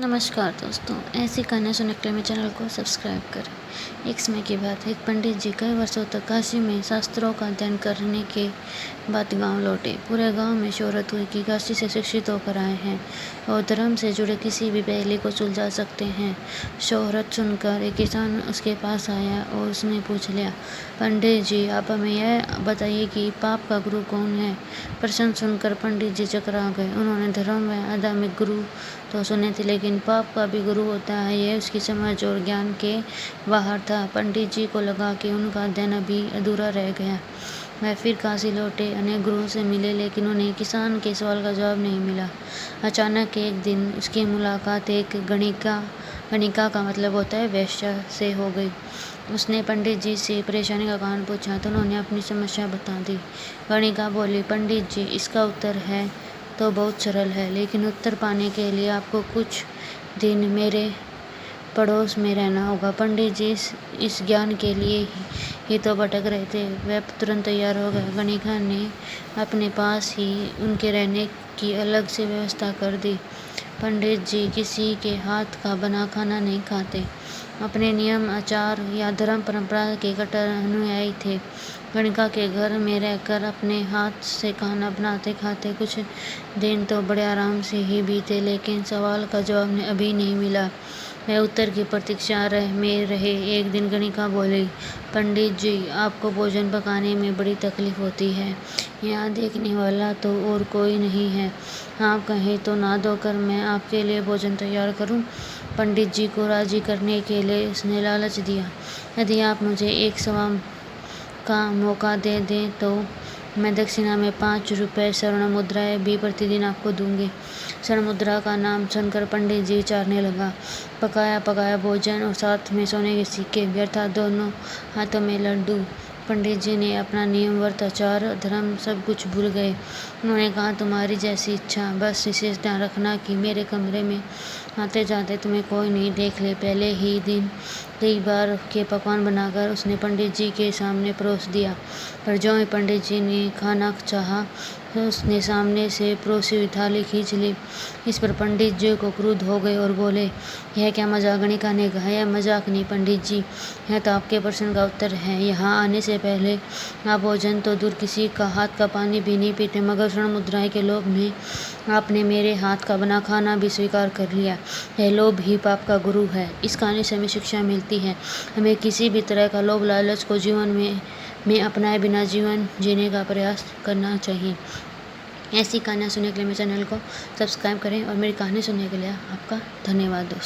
नमस्कार दोस्तों, ऐसी कहानियाँ सुनने के लिए मेरे चैनल को सब्सक्राइब करें। एक समय की बात है, एक पंडित जी कई वर्षों तक काशी में शास्त्रों का अध्ययन करने के बाद गांव लौटे। पूरे गांव में शोहरत हुई कि काशी से शिक्षित होकर आए हैं और धर्म से जुड़े किसी भी पहेली को सुलझा सकते हैं। शोहरत सुनकर एक किसान उसके पास आया और उसने पूछ लिया, पंडित जी, आप हमें यह बताइए कि पाप का गुरु कौन है। प्रश्न सुनकर पंडित जी चकरा गए। उन्होंने धर्म व आध्यात्मिक गुरु तो सुने थे, लेकिन पाप का भी गुरु होता है, यह उसकी समझ और ज्ञान के बाहर था। पंडित जी को लगा कि उनका अध्ययन अभी अधूरा रह गया। वह फिर काशी लौटे, अनेक गुरुओं से मिले, लेकिन उन्हें किसान के सवाल का जवाब नहीं मिला। अचानक एक दिन उसकी मुलाकात एक गणिका का मतलब होता है वेश्या से हो गई। उसने पंडित जी से परेशानी का कारण पूछा तो उन्होंने अपनी समस्या बता दी। गणिका बोली, पंडित जी, इसका उत्तर है तो बहुत सरल है, लेकिन उत्तर पाने के लिए आपको कुछ दिन मेरे पड़ोस में रहना होगा। पंडित जी इस ज्ञान के लिए ही तो भटक रहे थे। वह तुरंत तैयार हो गए। गणिका ने अपने पास ही उनके रहने की अलग से व्यवस्था कर दी। पंडित जी किसी के हाथ का बना खाना नहीं खाते, अपने नियम आचार या धर्म परंपरा के कट्टर अनुयायी थे। गणिका के घर में रहकर अपने हाथ से खाना बनाते खाते कुछ दिन तो बड़े आराम से ही बीते, लेकिन सवाल का जवाब अभी नहीं मिला। वह उत्तर की प्रतीक्षा में रहे। एक दिन गणिका बोली, पंडित जी, आपको भोजन पकाने में बड़ी तकलीफ होती है। यहाँ देखने वाला तो और कोई नहीं है। आप कहें तो नहा धोकर मैं आपके लिए भोजन तैयार करूँ। पंडित जी को राजी करने के लिए उसने लालच दिया, यदि आप मुझे एक सवा का मौका दे दें तो मैं दक्षिणा में 5 रुपये स्वर्ण मुद्राएं भी प्रतिदिन आपको दूंगी। स्वर्ण मुद्रा का नाम सुनकर पंडित जी विचारने लगा। पकाया पकाया भोजन और साथ में सोने के सिक्के, अर्थात दोनों हाथों में लड्डू। पंडित जी ने अपना नियम, व्रत, आचार, धर्म सब कुछ भूल गए। उन्होंने कहा, तुम्हारी जैसी इच्छा, बस विशेष ध्यान रखना कि मेरे कमरे में आते जाते तुम्हें कोई नहीं देख ले। पहले ही दिन कई बार के पकवान बनाकर उसने पंडित जी के सामने परोस दिया, पर जो ही पंडित जी ने खाना चाहा तो उसने सामने से परोसी हुई थाली खींच ली। इस पर पंडित जी को क्रोध हो गए और बोले, यह क्या मजाक। गणिका ने कहा, यह मजाक नहीं पंडित जी, यह तो आपके प्रश्न का उत्तर है। यहाँ आने से पहले आप भोजन तो दूर किसी का हाथ का पानी भी नहीं पीते, मगर स्वर्ण मुद्राएं के लोभ में आपने मेरे हाथ का बना खाना भी स्वीकार कर लिया। यह लोभ ही पाप का गुरु है। इस कहानी से हमें शिक्षा मिलती है, हमें किसी भी तरह का लोभ लालच को जीवन में अपनाए बिना जीवन जीने का प्रयास करना चाहिए। ऐसी कहानियाँ सुनने के लिए मेरे चैनल को सब्सक्राइब करें और मेरी कहानी सुनने के लिए आपका धन्यवाद दोस्तों।